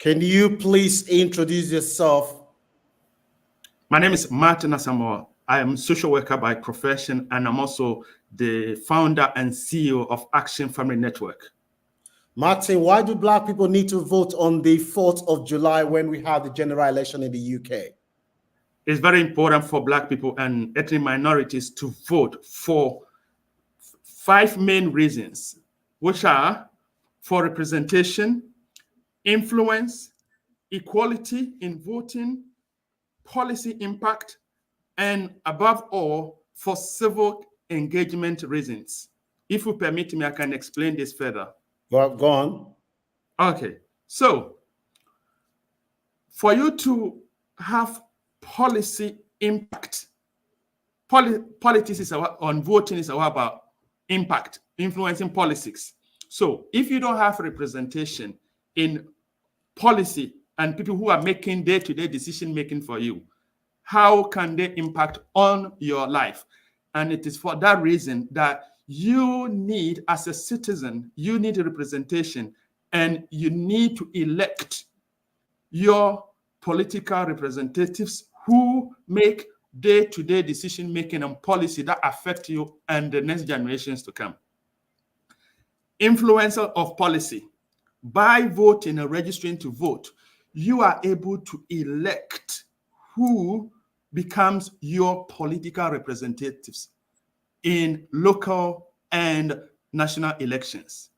Can you please introduce yourself? My name is Martin Asamoah. I am a social worker by profession, and I'm also the founder and CEO of Action Family Network. Martin, why do Black people need to vote on the 4th of July when we have the general election in the UK? It's very important for Black people and ethnic minorities to vote for 5 main reasons, which are for representation, influence, equality in voting, policy impact, and above all, for civil engagement reasons. If you permit me, I can explain this further. Well, go on. Okay, so for you to have policy impact, politics is on voting is about impact, influencing politics. So if you don't have representation in policy and people who are making day-to-day decision making for you, how can they impact on your life? And it is for that reason that you need, as a citizen, you need a representation, and you need to elect your political representatives who make day-to-day decision making and policy that affect you and the next generations to come. Influencer of policy. By voting and registering to vote, you are able to elect who becomes your political representatives in local and national elections.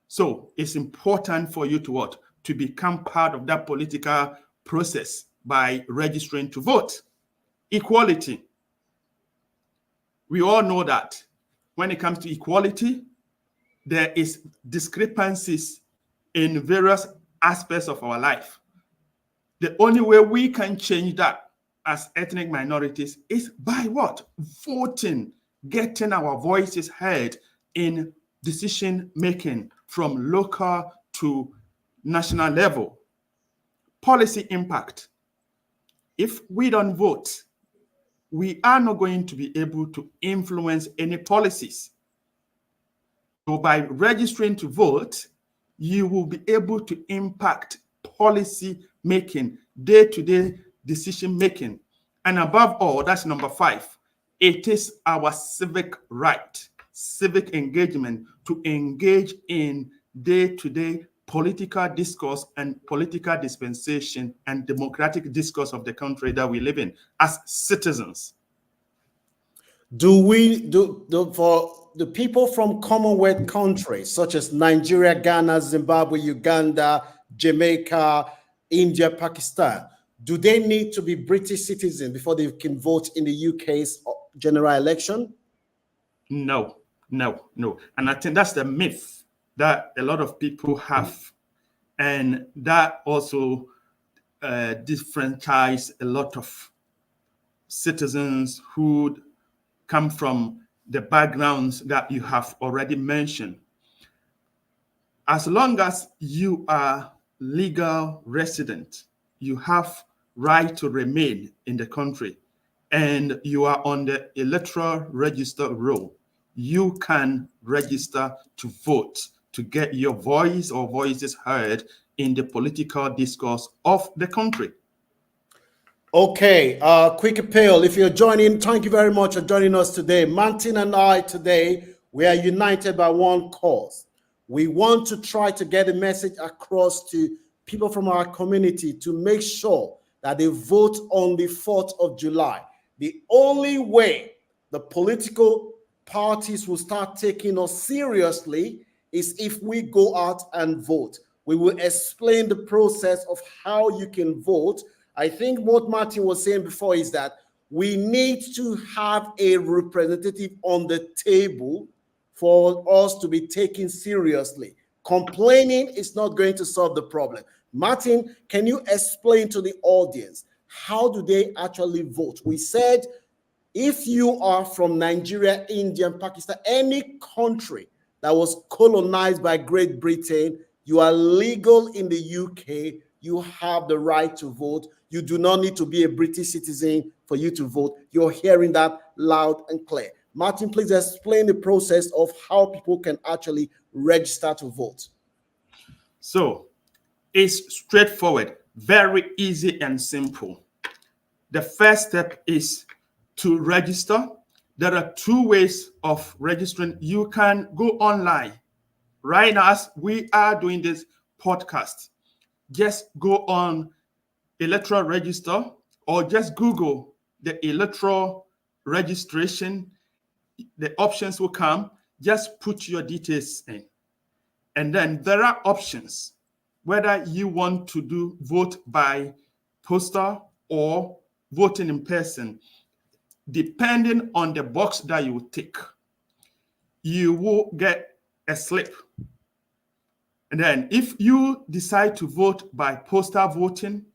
So it's important for you to what? To become part of that political process by registering to vote. Equality. We all know that when it comes to equality, there is discrepancies in various aspects of our life. The only way we can change that as ethnic minorities is by what? Voting, getting our voices heard in decision making from local to national level. Policy impact. If we don't vote, we are not going to be able to influence any policies. So by registering to vote, you will be able to impact policy making, day-to-day decision making. And above all, that's number 5. It is our civic right, civic engagement to engage in day-to-day political discourse and political dispensation and democratic discourse of the country that we live in as citizens. For the people from Commonwealth countries such as Nigeria, Ghana, Zimbabwe, Uganda, Jamaica, India, Pakistan, do they need to be British citizens before they can vote in the UK's general election? No. And I think that's the myth that a lot of people have. And that also disfranchise a lot of citizens who come from the backgrounds that you have already mentioned. As long as you are legal resident, you have right to remain in the country, and you are on the electoral register roll, you can register to vote to get your voice or voices heard in the political discourse of the country. Okay, quick appeal. If you're joining, thank you very much for joining us today. Martin and I today, we are united by one cause. We want to try to get a message across to people from our community to make sure that they vote on the 4th of July. The only way the political parties will start taking us seriously is if we go out and vote. We will explain the process of how you can vote. I think what Martin was saying before is that we need to have a representative on the table for us to be taken seriously. Complaining is not going to solve the problem. Martin, can you explain to the audience, how do they actually vote? We said if you are from Nigeria, India, and Pakistan, any country that was colonized by Great Britain, you are legal in the UK, you have the right to vote. You do not need to be a British citizen for you to vote. You're hearing that loud and clear. Martin, please explain the process of how people can actually register to vote. So, is straightforward, very easy and simple. The first step is to register. There are two ways of registering. You can go online. Right now, as we are doing this podcast, just go on electoral register or just Google the electoral registration. The options will come. Just put your details in. And then there are options, whether you want to vote by postal or voting in person. Depending on the box that you tick, you will get a slip. And then if you decide to vote by postal voting,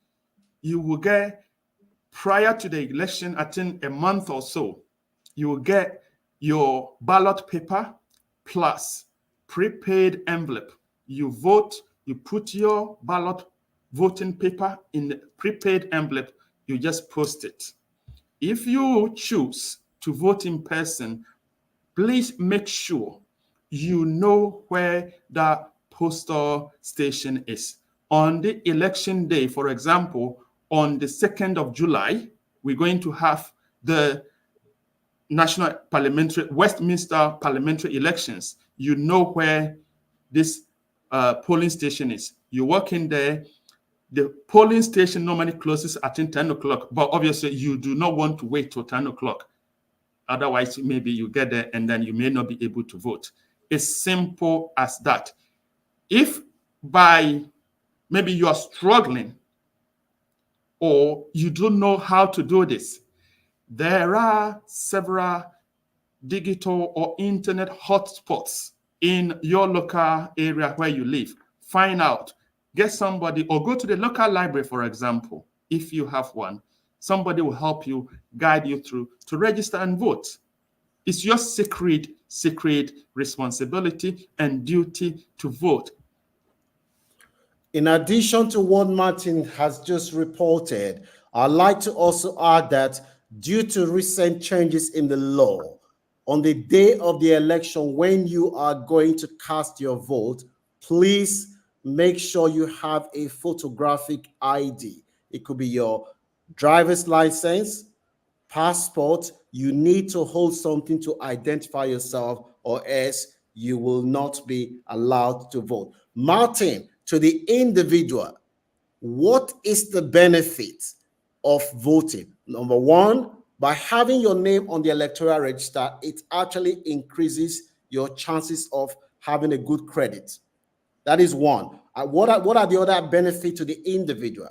you will get, prior to the election, I think a month or so, you will get your ballot paper plus prepaid envelope. You vote, you put your ballot voting paper in the prepaid envelope, you just post it. If you choose to vote in person, please make sure you know where the postal station is. On the election day, for example, on the 2nd of July, we're going to have the national parliamentary, Westminster parliamentary elections. You know where this polling station is. You walk in there. The polling station normally closes at 10 o'clock, but obviously you do not want to wait till 10 o'clock. Otherwise, maybe you get there and then you may not be able to vote. It's simple as that. If by maybe you are struggling or you don't know how to do this, there are several digital or internet hotspots in your local area where you live. Find out, get somebody, or go to the local library, for example, if you have one. Somebody will help you, guide you through to register and vote. It's your sacred responsibility and duty to vote. In addition to what Martin has just reported, I'd like to also add that due to recent changes in the law, on the day of the election, when you are going to cast your vote, please make sure you have a photographic ID. It could be your driver's license, passport. You need to hold something to identify yourself, or else you will not be allowed to vote. Martin, to the individual, what is the benefit of voting? Number one, by having your name on the electoral register, it actually increases your chances of having a good credit. That is one. What are the other benefits to the individual?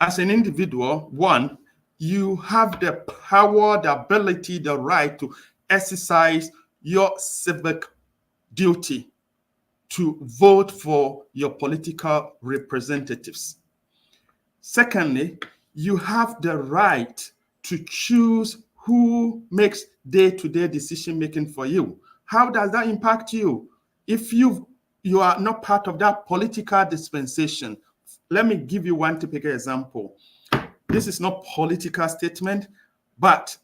As an individual, one, you have the power, the ability, the right to exercise your civic duty to vote for your political representatives. Secondly, you have the right to choose who makes day-to-day decision-making for you. How does that impact you? If you are not part of that political dispensation, let me give you one typical example. This is not a political statement, but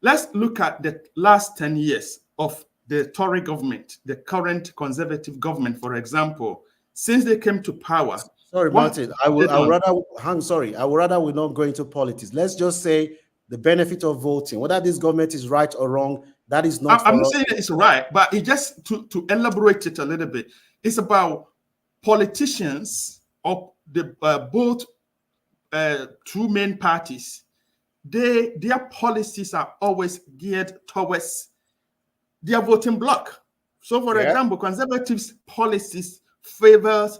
let's look at the last 10 years of the Tory government, the current Conservative government, for example. Since they came to power. Sorry, Martin, I would rather we not go into politics. Let's just say the benefit of voting, whether this government is right or wrong, that is not. I'm not saying that it's right, but it just to elaborate it a little bit. It's about politicians of the both two main parties. Their policies are always geared towards their voting bloc. So, for example, Conservatives' policies favors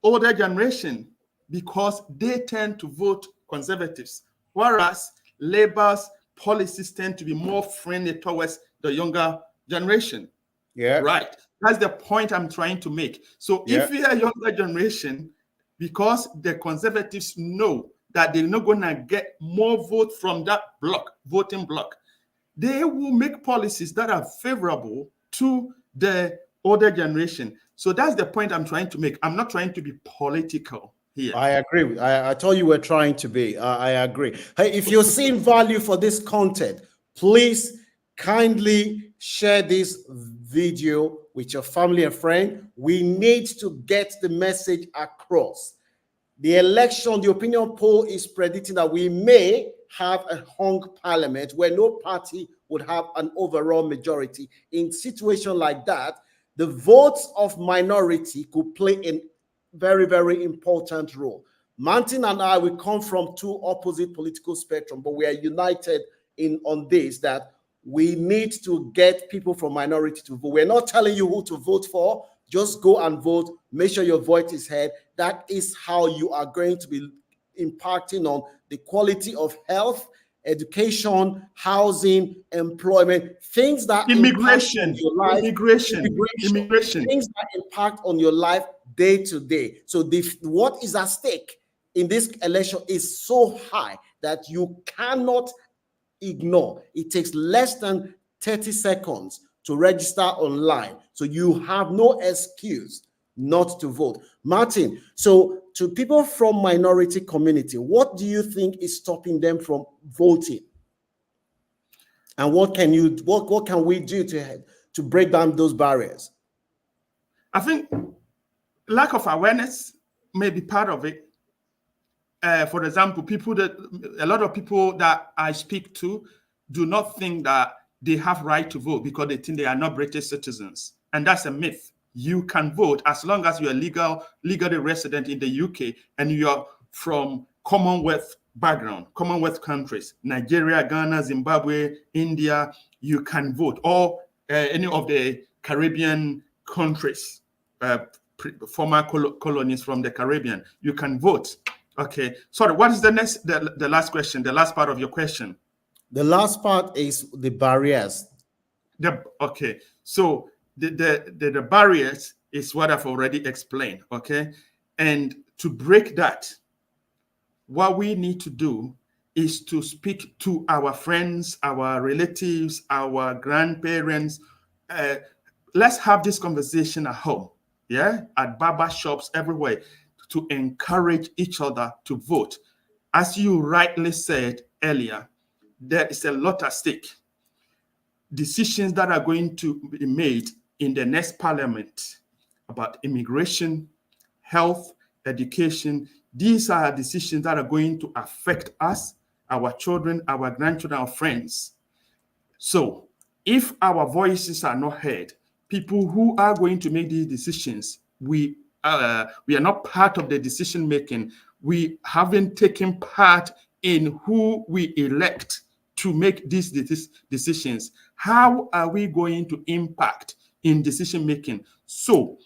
older generation because they tend to vote Conservatives, whereas Labour's policies tend to be more friendly towards the younger generation. Yeah. Right. That's the point I'm trying to make. So if we are younger generation, because the Conservatives know that they're not going to get more vote from that voting bloc, they will make policies that are favorable to the older generation. So that's the point I'm trying to make. I'm not trying to be political here. I agree. I told you we're trying to be. I agree. Hey, if you're seeing value for this content, please kindly share this video with your family and friend. We need to get the message across. The election, the opinion poll is predicting that we may have a hung parliament where no party would have an overall majority. In situation like that, the votes of minority could play a very, very important role. Martin and I, we come from two opposite political spectrum, but we are united on this, that we need to get people from minority to vote. We're not telling you who to vote for. Just go and vote. Make sure your voice is heard. That is how you are going to be impacting on the quality of health, education, housing, employment, things that immigration, your life, immigration, things that impact on your life day to day. So what is at stake in this election is so high that you cannot ignore. It takes less than 30 seconds to register online. So you have no excuse not to vote. Martin, so to people from minority community, what do you think is stopping them from voting? And what can we do to break down those barriers? I think lack of awareness may be part of it. For example, a lot of people that I speak to do not think that they have right to vote because they think they are not British citizens. And that's a myth. You can vote as long as you are legally resident in the UK and you're from Commonwealth background, Commonwealth countries, Nigeria, Ghana, Zimbabwe, India, you can vote, or any of the Caribbean countries, former colonies from the Caribbean, you can vote. Okay, sorry, what is the last question, the last part of your question? The last part is the barriers. Okay, so the barriers is what I've already explained, okay? And to break that, what we need to do is to speak to our friends, our relatives, our grandparents. Let's have this conversation at home, yeah? At barber shops, everywhere, to encourage each other to vote. As you rightly said earlier, there is a lot at stake. Decisions that are going to be made in the next parliament about immigration, health, education, these are decisions that are going to affect us, our children, our grandchildren, our friends. So if our voices are not heard, people who are going to make these decisions, we are not part of the decision making. We haven't taken part in who we elect to make these decisions. How are we going to impact in decision making? So,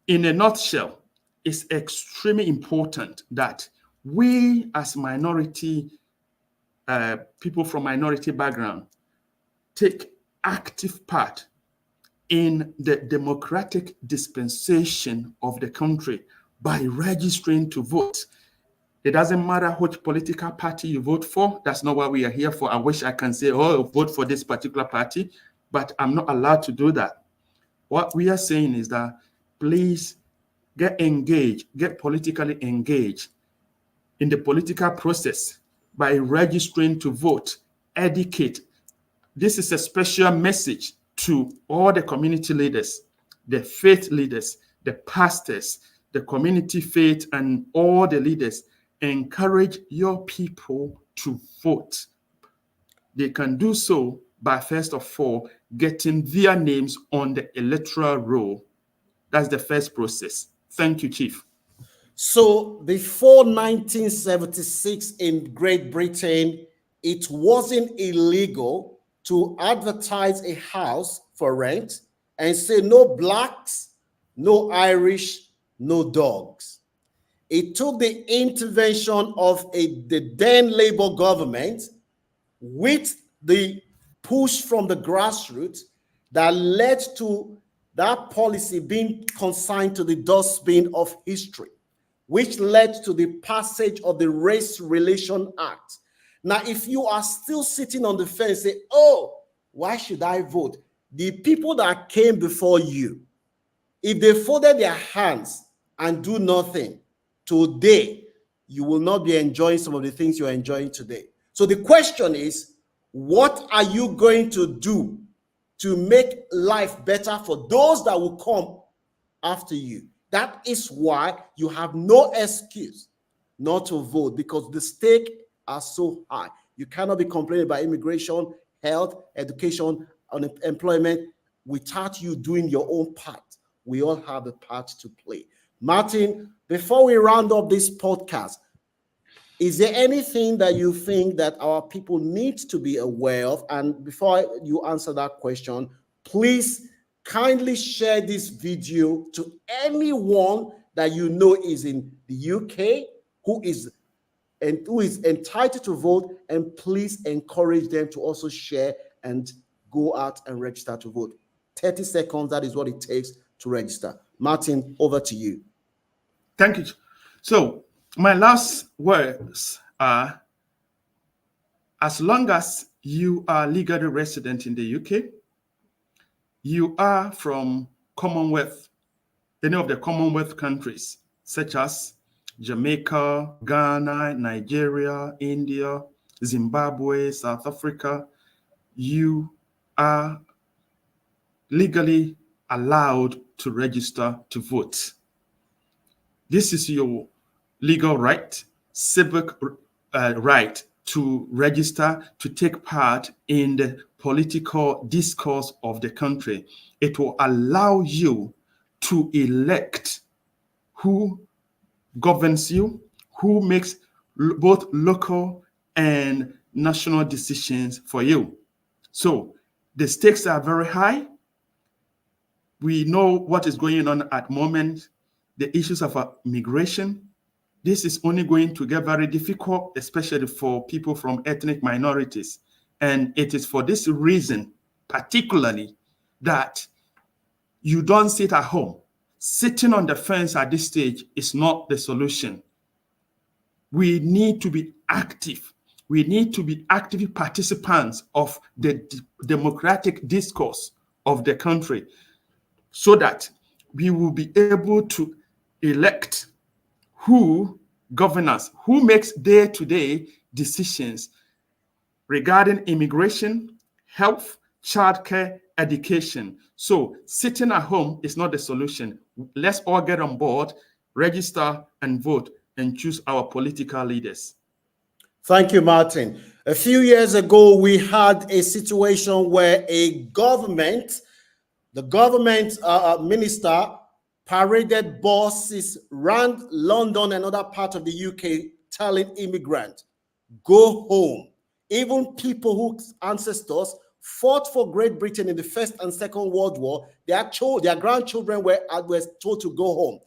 in a nutshell, it's extremely important that we as minority people from minority background take active part in the democratic dispensation of the country by registering to vote. It doesn't matter which political party you vote for. That's not what we are here for. I wish I can say, oh, vote for this particular party, but I'm not allowed to do that. What we are saying is that please get engaged, get politically engaged in the political process by registering to vote, educate. This is a special message to all the community leaders, the faith leaders, the pastors, the community faith, and all the leaders. Encourage your people to vote. They can do so by, first of all, getting their names on the electoral roll. That's the first process. Thank you, Chief. So before 1976 in Great Britain, it wasn't illegal to advertise a house for rent and say no blacks, no Irish, no dogs. It took the intervention of the then Labour government with the push from the grassroots that led to that policy being consigned to the dustbin of history, which led to the passage of the Race Relations Act. Now, if you are still sitting on the fence, say, oh, why should I vote? The people that came before you, if they folded their hands and do nothing, today, you will not be enjoying some of the things you're enjoying today. So the question is, what are you going to do to make life better for those that will come after you. That is why you have no excuse not to vote, because the stakes are so high. You cannot be complaining about immigration, health, education, unemployment without you doing your own part. We all have a part to play. Martin, before we round up this podcast, is there anything that you think that our people need to be aware of? And before you answer that question, please kindly share this video to anyone that you know is in the UK who is entitled to vote, and please encourage them to also share and go out and register to vote. 30 seconds, that is what it takes to register. Martin, over to you. Thank you. So my last words are, as long as you are legally resident in the UK, you are from Commonwealth, any of the Commonwealth countries, such as Jamaica, Ghana, Nigeria, India, Zimbabwe, South Africa, you are legally allowed to register to vote. This is your legal right, civic right to register, to take part in the political discourse of the country. It will allow you to elect who governs you, who makes both local and national decisions for you. So the stakes are very high. We know what is going on at the moment, the issues of migration. This is only going to get very difficult, especially for people from ethnic minorities. And it is for this reason, particularly, that you don't sit at home. Sitting on the fence at this stage is not the solution. We need to be active. We need to be active participants of the democratic discourse of the country, so that we will be able to elect who governs us, who makes day-to-day decisions regarding immigration, health, childcare, education. So sitting at home is not the solution. Let's all get on board, register and vote, and choose our political leaders. Thank you, Martin. A few years ago, we had a situation where the government minister paraded buses around London and other parts of the UK telling immigrants, go home. Even people whose ancestors fought for Great Britain in the First and Second World War, their grandchildren were told to go home.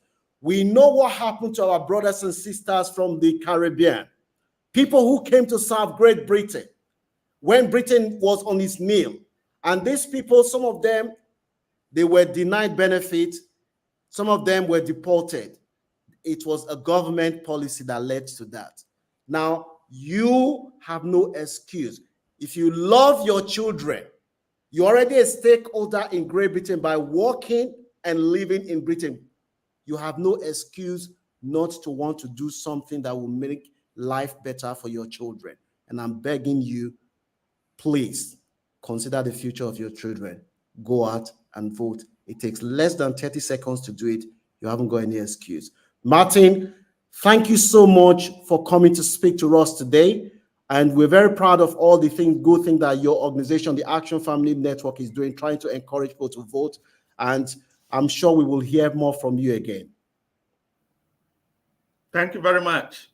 We know what happened to our brothers and sisters from the Caribbean. People who came to serve Great Britain when Britain was on its knee. And these people, some of them, they were denied benefits. Some of them were deported. It was a government policy that led to that. Now, you have no excuse. If you love your children, you're already a stakeholder in Great Britain by working and living in Britain. You have no excuse not to want to do something that will make life better for your children. And I'm begging you, please consider the future of your children. Go out and vote. It takes less than 30 seconds to do it. You haven't got any excuse. Martin, thank you so much for coming to speak to us today. And we're very proud of all the good things that your organization, the Action Family Network, is doing, trying to encourage people to vote. And I'm sure we will hear more from you again. Thank you very much.